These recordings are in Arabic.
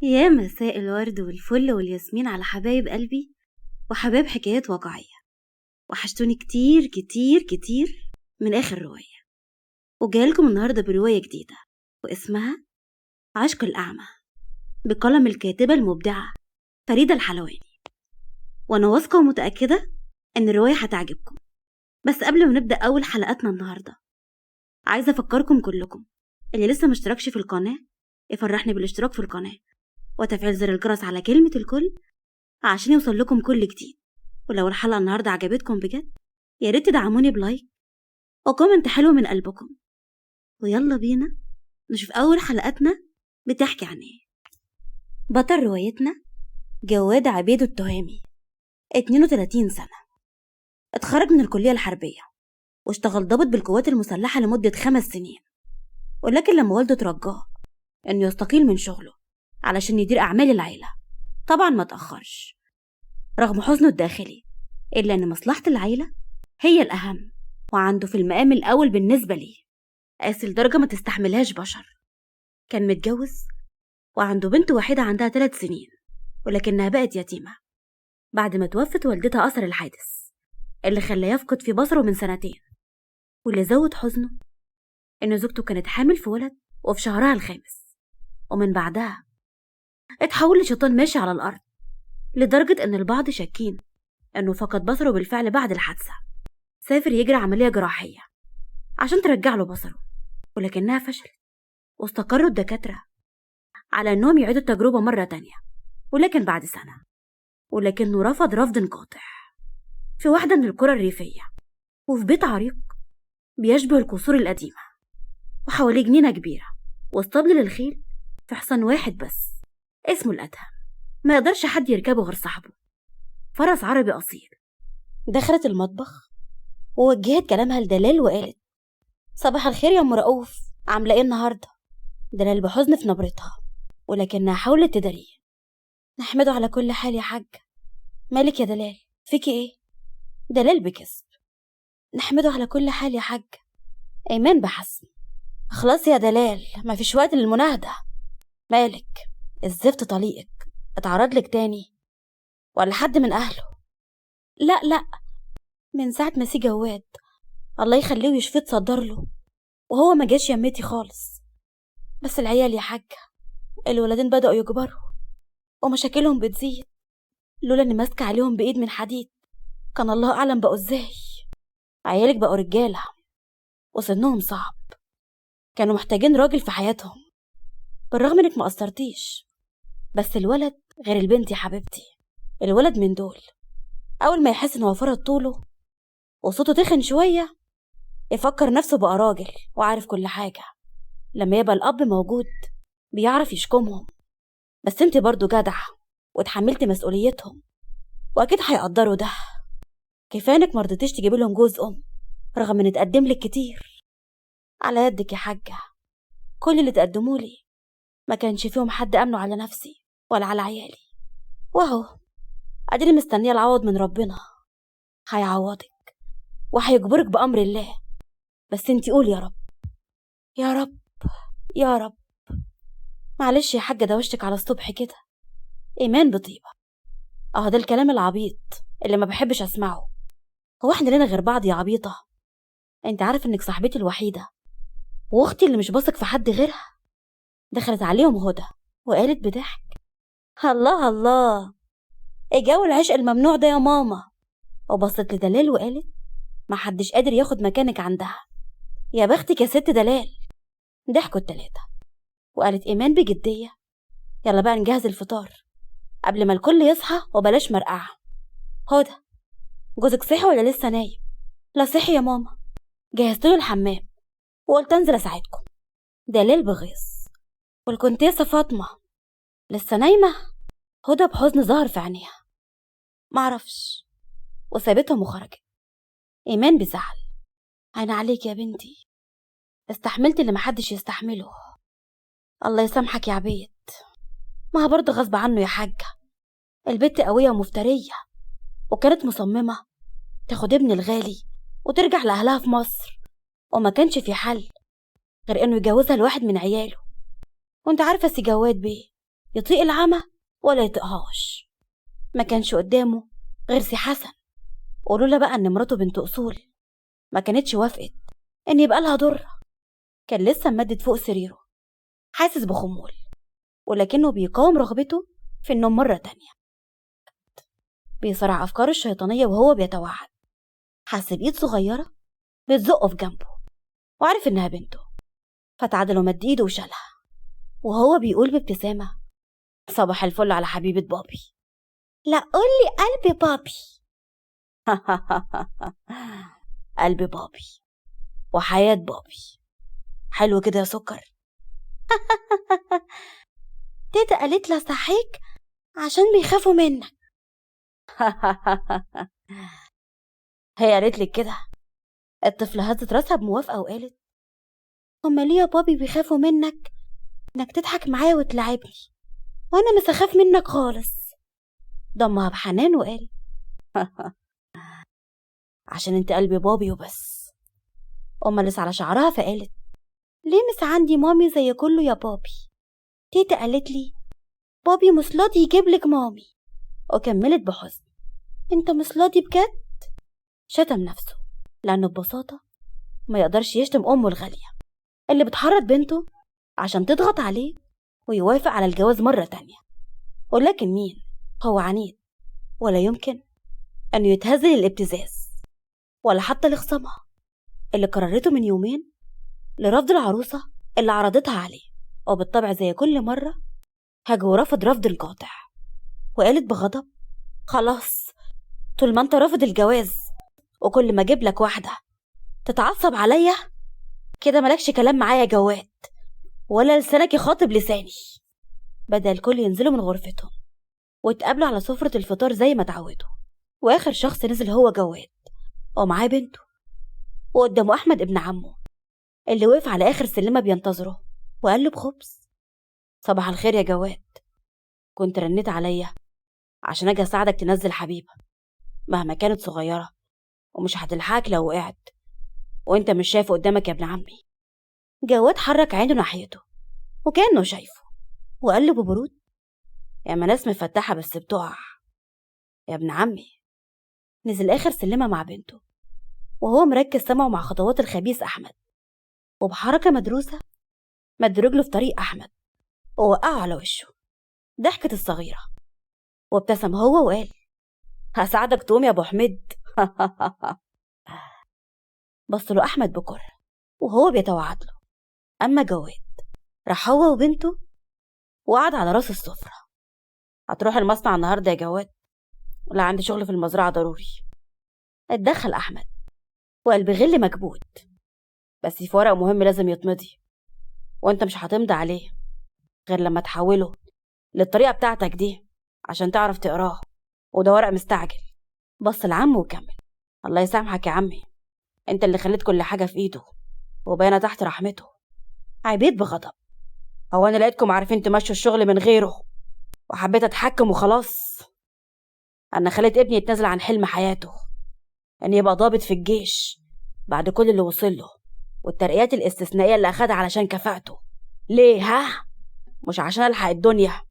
يا مساء الورد والفل والياسمين على حبايب قلبي وحبايب حكايات واقعية. وحشتوني كتير كتير كتير من آخر رواية، وجايلكم النهاردة برواية جديدة واسمها عشق الأعمى بقلم الكاتبة المبدعة فريدة الحلواني. وأنا واثقة ومتأكدة إن الرواية هتعجبكم. بس قبل ما نبدأ أول حلقاتنا النهاردة، عايزة أفكركم كلكم اللي لسه مشتركش في القناة يفرحني بالاشتراك في القناة وتفعيل زر الجرس على كلمة الكل عشان يوصل لكم كل جديد. ولو الحلقة النهاردة عجبتكم بجد، يا ريت تدعموني بلايك وكومنت حلو من قلبكم. ويلا بينا نشوف أول حلقتنا بتحكي عن ايه. بطل روايتنا جواد عبيد التهامي، 32 سنة، اتخرج من الكلية الحربية واشتغل ضابط بالقوات المسلحة لمدة 5 سنين. ولكن لما والده ترجاه انه يستقيل من شغله علشان يدير أعمال العيلة، طبعا ما تأخرش رغم حزنه الداخلي، إلا أن مصلحة العيلة هي الأهم وعنده في المقام الأول بالنسبة ليه. قاسي لدرجة ما تستحملهاش بشر. كان متجوز وعنده بنت وحيدة عندها 3 سنين، ولكنها بقت يتيمة بعد ما توفت والدتها أثر الحادث اللي خلاه يفقد في بصره من 2 سنين. واللي زود حزنه إن زوجته كانت حامل في ولد وفي شهرها الخامس، ومن بعدها اتحول لشيطان ماشي على الأرض، لدرجة إن البعض شاكين إنه فقد بصره بالفعل بعد الحادثة. سافر يجري عملية جراحية عشان ترجع له بصره، ولكنها فشلت، واستقروا الدكاترة على إنهم يعيدوا التجربة مرة تانية، ولكن بعد سنة. ولكنه رفض رفض قاطع في واحدة من القرى الريفية، وفي بيت عريق بيشبه القصور القديمة، وحواليه جنينة كبيرة واسطبل للخيل في حصان واحد بس اسمه الأدهم، ما يقدرش حد يركبه غير صاحبه، فرس عربي أصيل. دخلت المطبخ ووجهت كلامها لدلال وقالت: صباح الخير يا ام رؤوف، عامله ايه النهارده؟ دلال بحزن في نبرتها، ولكنها حاولت تداريه. نحمده على كل حال يا حاج. مالك يا دلال، فيكي ايه؟ دلال بكسب: نحمده على كل حال يا حاج. ايمان بحسن: خلاص يا دلال، ما فيش وقت للمناهده. مالك؟ الزفت طليقك اتعرض لك تاني ولا حد من اهله؟ لا لا، من ساعه ما سي جواد الله يخليه ويشفيه تصدر له، وهو ما جاش يمتي خالص. بس العيال يا حاجة، الولادين بدأوا يكبروا ومشاكلهم بتزيد، لولا اني ماسكة عليهم بإيد من حديد كان الله أعلم بقوا ازاي. عيالك بقوا رجالة وسنهم صعب، كانوا محتاجين راجل في حياتهم، بالرغم انك ما قصرتيش. بس الولد غير البنت يا حبيبتي. الولد من دول أول ما يحس ان هو فرط طوله وصوته تخن شوية يفكر نفسه بقى راجل وعارف كل حاجة. لما يبقى الأب موجود بيعرف يشكمهم. بس انت برضو جدعة وتحملت مسؤوليتهم، واكيد هيقدروا ده. كفايه انك مرضتيش تجيبي لهم جوز رغم ان اتقدم لك كتير. على يدك يا حاجه، كل اللي تقدموا لي ما كانش فيهم حد امنه على نفسي ولا على عيالي، واهو اديني مستنيه العوض من ربنا. هيعوضك وهيجبرك بامر الله، بس انتي قول يا رب يا رب يا رب. معلش يا حاجه دوشتك على الصبح كده. ايمان بطيبه: اه ده الكلام العبيط اللي ما بحبش اسمعه. هو احنا لنا غير بعض يا عبيطه؟ انت عارف انك صاحبتي الوحيده واختي اللي مش بثق في حد غيرها. دخلت عليهم هدى وقالت بضحك: الله الله، ايه جو العشق الممنوع ده يا ماما؟ وبصت لدلال وقالت: ما حدش قادر ياخد مكانك عندها. يا بختك يا ست دلال. ضحكوا التلاتة وقالت ايمان بجديه: يلا بقى نجهز الفطار قبل ما الكل يصحى وبلاش مرقعه. هدى: جوزك صحي ولا لسه نايم؟ لا صحي يا ماما، جهزت له الحمام وقلت انزل اساعدكم. دلال بغيظ: والكونتيسة فاطمة لسه نايمة؟ هدى بحزن ظهر في عينيها: معرفش، وسابتهم وخرجت. ايمان بزعل: عين عليك يا بنتي، استحملت اللي محدش يستحمله. الله يسامحك يا عبيد، ما هو برضه غصب عنه يا حاجة. البت قوية ومفترية، وكانت مصممة تاخد ابن الغالي وترجع لأهلها في مصر، وما كانش في حل غير انه يجوزها لواحد من عياله. وانت عارفة سي جواد بيه يطيق العمى ولا يطيقهاش. ما كانش قدامه غير سي حسن، ولولا بقى ان مراته بنت اصول ما كانتش وافقت ان يبقى لها ضرة. كان لسه ممدد فوق سريره حاسس بخمول، ولكنه بيقاوم رغبته في النوم مرة تانية. بيصارع أفكاره الشيطانية وهو بيتوعد. حس بإيد صغيرة بتزقه في جنبه، وعرف إنها بنته، فتعدل ومد إيده وشالها وهو بيقول بابتسامة: صباح الفل على حبيبة بابي. لا قولي قلب بابي. قلب بابي وحياة بابي. حلو كده يا سكر. تيتا قالت لها صحيك عشان بيخافوا منك. هي قالت لك كده؟ الطفلة هزت راسها بموافقة وقالت: هما ليه يا بابي بيخافوا منك؟ انك تضحك معايا وتلعبني، وانا مش هخاف منك خالص. ضمها بحنان وقال: عشان انت قلبي بابي وبس. لسه على شعرها فقالت: ليه مش عندي مامي زي كله يا بابي؟ تيتا قالت لي بابي مصلادي يجيب لك مامي. وكملت بحزن: انت مصلادي بجد؟ شتم نفسه لانه ببساطة ما يقدرش يشتم امه الغالية اللي بتحرض بنته عشان تضغط عليه ويوافق على الجواز مرة تانية. ولكن مين هو عنيد، ولا يمكن أنه يتهزل الابتزاز ولا حتى لخصامها اللي قررته من يومين لرفض العروسة اللي عرضتها عليه. وبالطبع زي كل مرة هاجو رفض رفض قاطع، وقالت بغضب: خلاص، طول ما انت رافض الجواز وكل ما اجيب لك واحدة تتعصب عليا كده مالكش كلام معايا يا جواد، ولا لسانك يخاطب لساني. بدأ الكل ينزلوا من غرفتهم واتقابلوا على سفرة الفطار زي ما اتعودوا. واخر شخص نزل هو جواد ومعاه بنته، وقدامه احمد ابن عمه اللي وقف على اخر سلمة بينتظره وقال له بخبز: صباح الخير يا جواد، كنت رنيت عليا عشان اجي اساعدك تنزل حبيبة مهما كانت صغيرة، ومش هتلحقك لو وقعت وانت مش شايف قدامك يا ابن عمي. جواد حرك عينه ناحيته وكأنه شايفه وقال له ببرود: يا ما ناس مفتحة بس بتقع يا ابن عمي. نزل آخر سلمة مع بنته وهو مركز سمعه مع خطوات الخبيث أحمد، وبحركة مدروسة مد رجله في طريق أحمد ووقعه على وشه. ضحكت الصغيرة وابتسم هو وقال: هساعدك تقوم يا أبو حميد. بص له أحمد بكره وهو بيتوعد له. أما جواد راح هو وبنته وقعد على راس السفرة. هتروح المصنع النهاردة يا جواد؟ لا، عندي شغل في المزرعة ضروري. اتدخل أحمد وقال بغل مكبوت: بس في ورق مهم لازم يتمضي، وانت مش هتمضي عليه غير لما تحوله للطريقة بتاعتك دي عشان تعرف تقراه، وده ورق مستعجل. بص العم وكمل: الله يسامحك يا عمي، انت اللي خليت كل حاجة في ايده وباينة تحت رحمته. عبيت بغضب: هو انا لقيتكم عارفين تمشوا الشغل من غيره وحبيت اتحكم وخلاص؟ انا خليت ابني يتنازل عن حلم حياته ان يبقى ضابط في الجيش بعد كل اللي وصل له والترقيات الاستثنائية اللي اخدها علشان كفاءته. ليه ها؟ مش عشان الحق الدنيا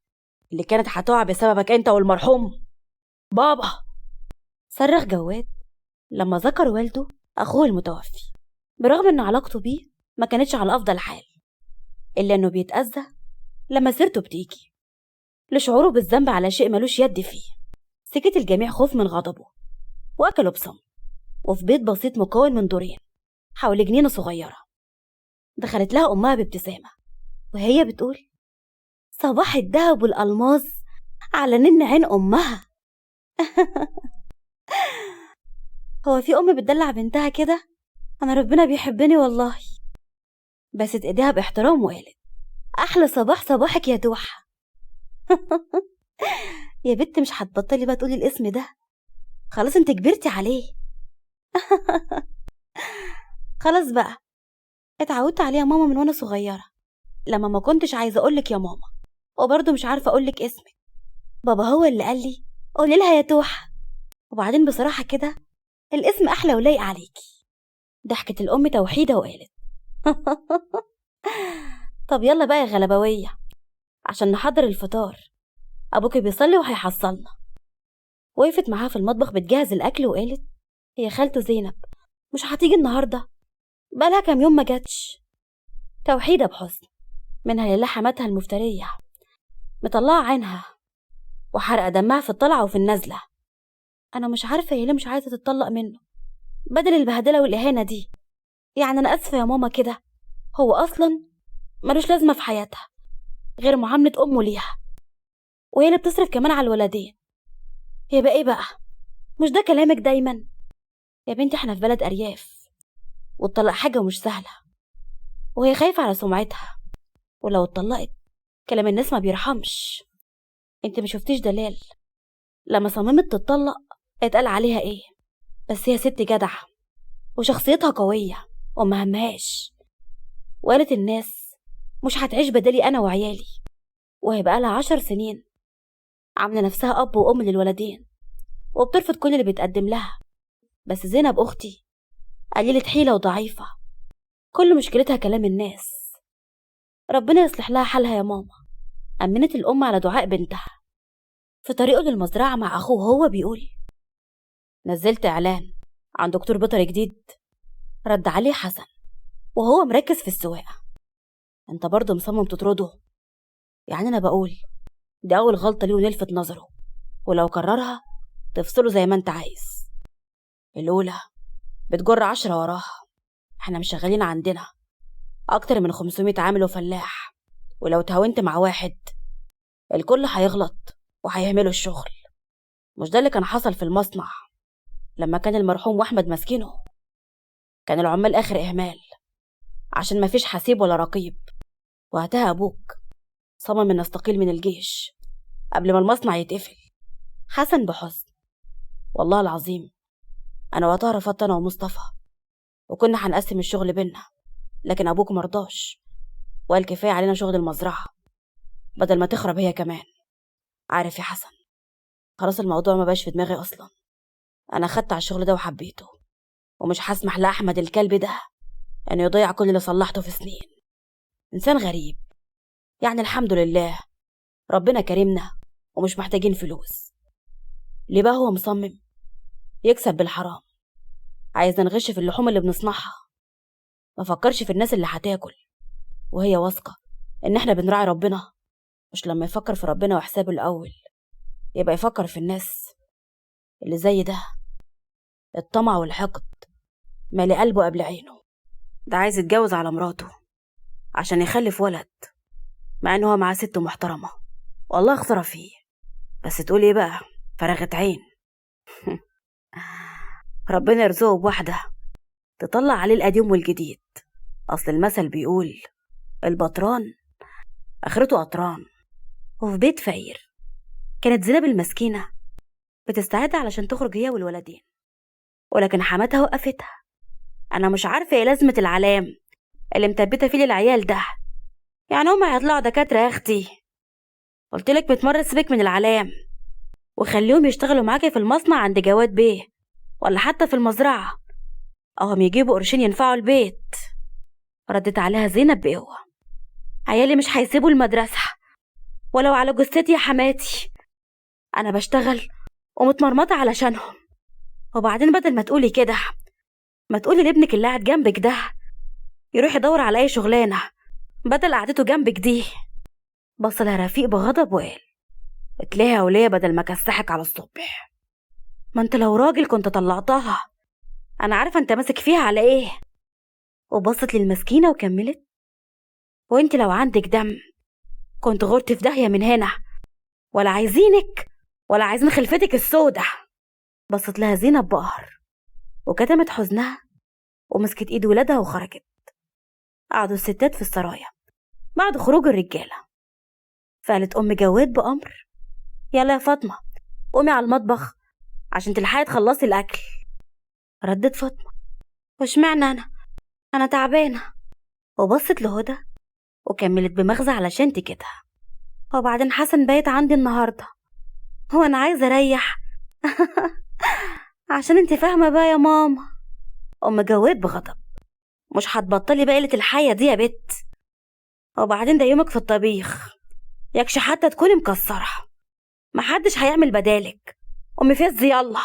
اللي كانت هتقع بسببك انت والمرحوم بابا. صرخ جواد لما ذكر والده اخوه المتوفي، برغم ان علاقته بيه ما كانتش على افضل حال، الا انه بيتأذى لما سيرته بتيجي لشعوره بالذنب على شيء ملوش يد فيه. سكت الجميع خوف من غضبه واكلوا بصمت. وفي بيت بسيط مكون من دورين حول جنينة صغيرة دخلت لها امها بابتسامة وهي بتقول: صباح الدهب والألماظ على نن عين امها. هو في ام بتدلع بنتها كده؟ انا ربنا بيحبني والله. بست ايديها باحترام وقالت: احلى صباح صباحك يا دوحة. يا بنت مش هتبطلي بقى تقولي الاسم ده، خلاص انت كبرتي عليه. خلاص بقى، اتعودت عليه يا ماما من وانا صغيرة، لما ما كنتش عايزة اقولك يا ماما وبرضه مش عارفة اقولك اسمك. بابا هو اللي قال لي قولي لها يا توحة، وبعدين بصراحة كده الاسم احلى ولايق عليكي. ضحكت الام توحيدة وقالت: طب يلا بقى يا غلبوية، عشان نحضر الفطار، أبوك بيصلي وهيحصلنا. وقفت معاها في المطبخ بتجهز الأكل وقالت: هي خالته زينب مش هتيجي النهاردة؟ بقالها كام يوم ما جاتش. توحيدة بحسن، منها لله حماتها المفترية، مطلعة عينها وحرقة دمها في الطلعة وفي النزلة. أنا مش عارفة هي ليه مش عايزة تتطلق منه بدل البهدلة والإهانة دي. يعني أنا أسفة يا ماما كده، هو أصلا ملوش لازمة في حياتها غير معاملة أمه ليها، وهي اللي بتصرف كمان على الولدين. يبقى إيه بقى؟ مش ده كلامك دايما؟ يا بنتي احنا في بلد أرياف، والطلاق حاجة ومش سهلة، وهي خايفة على سمعتها، ولو اتطلقت كلام الناس ما بيرحمش. انت ما شفتيش دلال لما صممت تتطلق اتقال عليها ايه؟ بس هي ست جدعة وشخصيتها قوية وما همهاش، وقالت الناس مش هتعيش بدالي انا وعيالي، وهي بقالها 10 سنين عاملة نفسها اب وام للولدين وبترفض كل اللي بيتقدم لها. بس زينب اختي قليلة حيلة وضعيفة، كل مشكلتها كلام الناس. ربنا يصلح لها حالها يا ماما. أمنت الأم على دعاء بنتها. في طريقه للمزرعة مع أخوه هو بيقول: نزلت إعلان عن دكتور بيطري جديد. رد عليه حسن وهو مركز في السواقة: انت برضه مصمم تطرده؟ يعني أنا بقول دي أول غلطة ليه ونلفت نظره، ولو كررها تفصله زي ما انت عايز. الأولى بتجر 10 وراها. احنا مش شغالين عندنا أكتر من 500 عامل وفلاح، ولو تهاونت مع واحد الكل هيغلط وهيهملوا الشغل. مش ده اللي كان حصل في المصنع لما كان المرحوم وأحمد ماسكينه؟ كان العمال آخر إهمال عشان مفيش حسيب ولا رقيب. وقتها أبوك صمم إن استقيل من الجيش قبل ما المصنع يتقفل. حسن بحزن: والله العظيم أنا وقتها رفضت أنا ومصطفى، وكنا هنقسم الشغل بينا، لكن أبوك مرضاش وقال كفاية علينا شغل المزرعة بدل ما تخرب هي كمان. عارف يا حسن، خلاص الموضوع ما بقاش في دماغي أصلا. أنا خدت على الشغل ده وحبيته، ومش هسمح لأحمد الكلب ده إنه يضيع كل اللي صلحته في سنين. إنسان غريب، يعني الحمد لله ربنا كرمنا ومش محتاجين فلوس. ليه بقى هو مصمم يكسب بالحرام؟ عايز نغش في اللحوم اللي بنصنعها. ما فكرش في الناس اللي هتاكل وهي واثقة إن إحنا بنراعي ربنا. مش لما يفكر في ربنا وحسابه الأول يبقى يفكر في الناس اللي زي ده. الطمع والحقد مالي قلبه قبل عينه. ده عايز يتجوز على مراته عشان يخلف ولد، مع إنه هو معاه ست محترمة والله اخسر فيه. بس تقول ايه بقى؟ فرغت عين. ربنا يرزقه بواحدة تطلع عليه القديم والجديد. أصل المثل بيقول البطران آخرته قطران. وفي بيت فقير كانت زينب المسكينة بتستعد علشان تخرج هي والولدين، ولكن حماتها وقفتها: أنا مش عارفة ايه لازمة العلام اللي مثبتة فيه للعيال ده، يعني هما هيطلعوا دكاترة يا أختي؟ قلتلك بتمرة سيبك من العلام وخليهم يشتغلوا معاكي في المصنع عند جواد بيه، ولا حتى في المزرعة، أهم يجيبوا قرشين ينفعوا البيت. ردت عليها زينب بقوة: عيالي مش هيسيبوا المدرسة ولو على جثتي يا حماتي. أنا بشتغل ومتمرمطة علشانهم. وبعدين بدل ما تقولي كده ما تقولي لابنك اللي قاعد جنبك ده يروح يدور على أي شغلانة بدل قعدته جنبك دي. بص لها رفيق بغضب وقال: اتليها وليه بدل ما كسحك على الصبح. ما انت لو راجل كنت طلعتها، أنا عارفة انت ماسك فيها على ايه. وبصت للمسكينة وكملت: وانت لو عندك دم كنت غرت في داهية من هنا، ولا عايزينك ولا عايزين خلفتك السودة. بصت لها زينب بقهر وكتمت حزنها ومسكت ايد ولادها وخرجت. قعدوا الستات في السرايا بعد خروج الرجالة. فقالت أم جواد بأمر: يلا يا فاطمة قومي على المطبخ عشان تلحقي تخلصي الأكل. ردت فاطمة: واشمعنى أنا تعبانة. وبصت لهدى وكملت بمغزى علشان تكتها: وبعدين حسن بايت عندي النهاردة هو أنا عايزة أريح. عشان انت فاهمة بقى يا ماما. أم جواد بغضب: مش هتبطلي بقى قلة الحية دي يا بت. وبعدين ده يومك في الطبيخ، يكش حتى تكوني مكسرة، محدش هيعمل بدالك. أم فز يلا.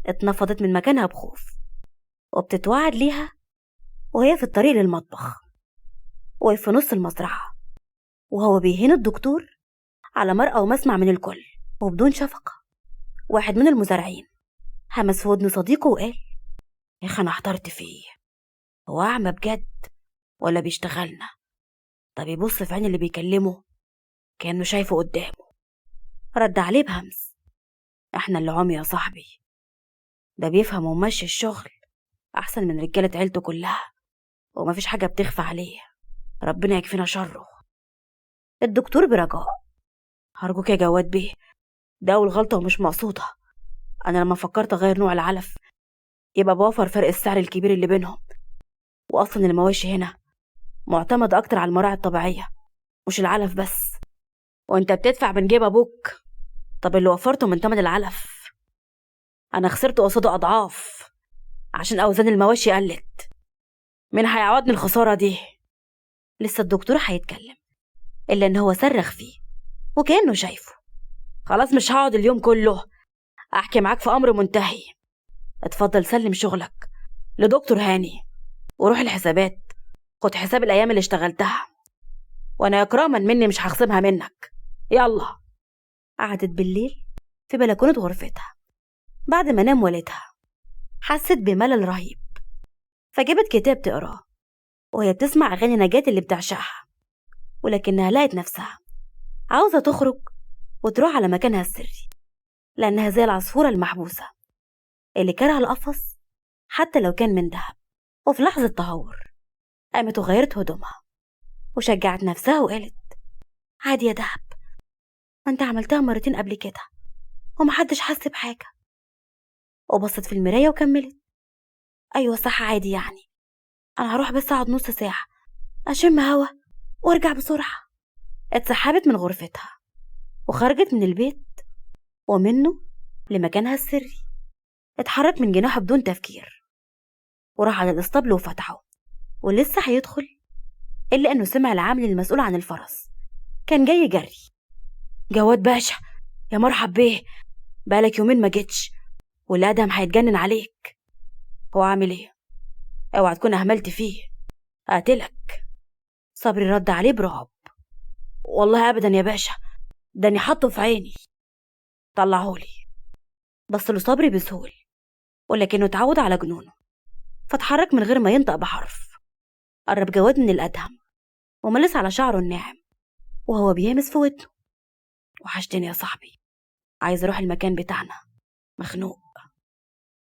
اتنفضت من مكانها بخوف وبتتوعد ليها وهي في الطريق للمطبخ. وقف في نص المزرعة وهو بيهين الدكتور على مرأى ومسمع من الكل وبدون شفقة. واحد من المزارعين همس في ودن صديقه وقال: يا أخي أنا احترت فيه، هو أعمى بجد ولا بيشتغلنا؟ طب يبص في عين اللي بيكلمه كأنه شايفه قدامه. رد عليه بهمس: احنا اللي عمي يا صاحبي، ده بيفهم وماشي الشغل أحسن من رجالة عيلته كلها ومفيش حاجة بتخفى عليه، ربنا يكفينا شره. الدكتور برجاء: هرجوك يا جواد بيه، ده أول غلطة ومش مقصودة. أنا لما فكرت أغير نوع العلف يبقى بوفر فرق السعر الكبير اللي بينهم، وأصلا المواشي هنا معتمد أكتر على المراعي الطبيعية مش العلف بس، وأنت بتدفع من جيب أبوك. طب اللي وفرته من تمن العلف أنا خسرت قصاده أضعاف عشان أوزان المواشي قلت. مين هيعوضني الخسارة دي؟ لسه الدكتور هيتكلم إلا إن هو صرخ فيه وكأنه شايفه: خلاص مش هقعد اليوم كله أحكي معاك في أمر منتهي. اتفضل سلم شغلك لدكتور هاني وروح الحسابات خد حساب الأيام اللي اشتغلتها، وأنا إكراما مني مش هخصمها منك. يلا. قعدت بالليل في بلكونة غرفتها بعد ما نام والدها. حست بملل رهيب فجابت كتاب تقراه وهي بتسمع أغاني نجاة اللي بتعشقها، ولكنها لقت نفسها عاوزة تخرج وتروح على مكانها السري، لأنها زي العصفورة المحبوسة اللي كارهة القفص حتى لو كان من دهب. وفي لحظة تهور قامت وغيرت هدومها وشجعت نفسها وقالت: عادي يا دهب، ما انت عملتها مرتين قبل كده ومحدش حس بحاجة. وبصت في المراية وكملت: أيوة صح عادي، يعني أنا هروح بس أقعد نص ساعة أشم هوا وارجع بسرعة. اتسحبت من غرفتها وخرجت من البيت ومنه لمكانها السري. اتحرك من جناحه بدون تفكير وراح على الاسطبل وفتحه، ولسه هيدخل إلا أنه سمع العامل المسؤول عن الفرس كان جاي جري: جواد باشا، يا مرحب بيه، بقالك يومين ما جيتش والأدهم هيتجنن عليك. هو عامل ايه؟ اوعى تكون أهملت فيه قاتلك. صبري رد عليه برعب: والله أبدا يا باشا، داني حطه في عيني. طلعهولي. بص له صبري بسهول ولكنه اتعود على جنونه فاتحرك من غير ما ينطق بحرف. قرب جواد من الأدهم وملس على شعره الناعم وهو بيهمس في ودنه: وحشتني يا صاحبي، عايز اروح المكان بتاعنا، مخنوق.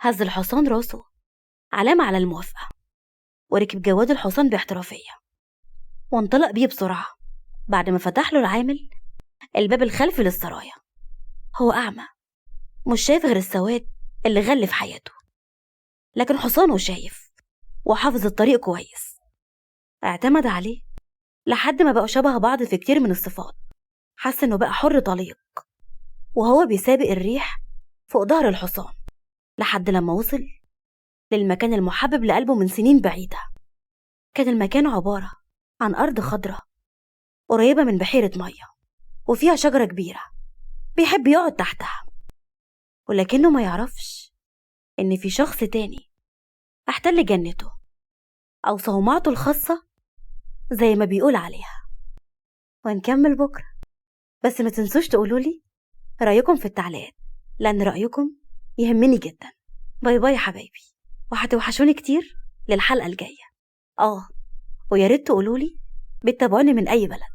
هز الحصان راسه علامة على الموافقة وركب جواد الحصان باحترافية وانطلق بيه بسرعة بعد ما فتح له العامل الباب الخلفي للسرايا. هو أعمى مش شايف غير السواد اللي غلف حياته، لكن حصانه شايف وحافظ الطريق كويس. اعتمد عليه لحد ما بقوا شبه بعض في كتير من الصفات. حس انه بقى حر طليق وهو بيسابق الريح فوق ظهر الحصان لحد لما وصل للمكان المحبب لقلبه من سنين بعيدة. كان المكان عبارة عن أرض خضراء قريبة من بحيرة مية وفيها شجرة كبيرة بيحب يقعد تحتها، ولكنه ما يعرفش إن في شخص تاني احتل جنته أو صومعته الخاصة زي ما بيقول عليها. ونكمل بكرة، بس ما تنسوش تقولولي رأيكم في التعليقات لأن رأيكم يهمني جدا. باي باي يا حبايبي، وهتوحشوني كتير للحلقة الجاية. وياريت تقولولي بتتابعوني من أي بلد.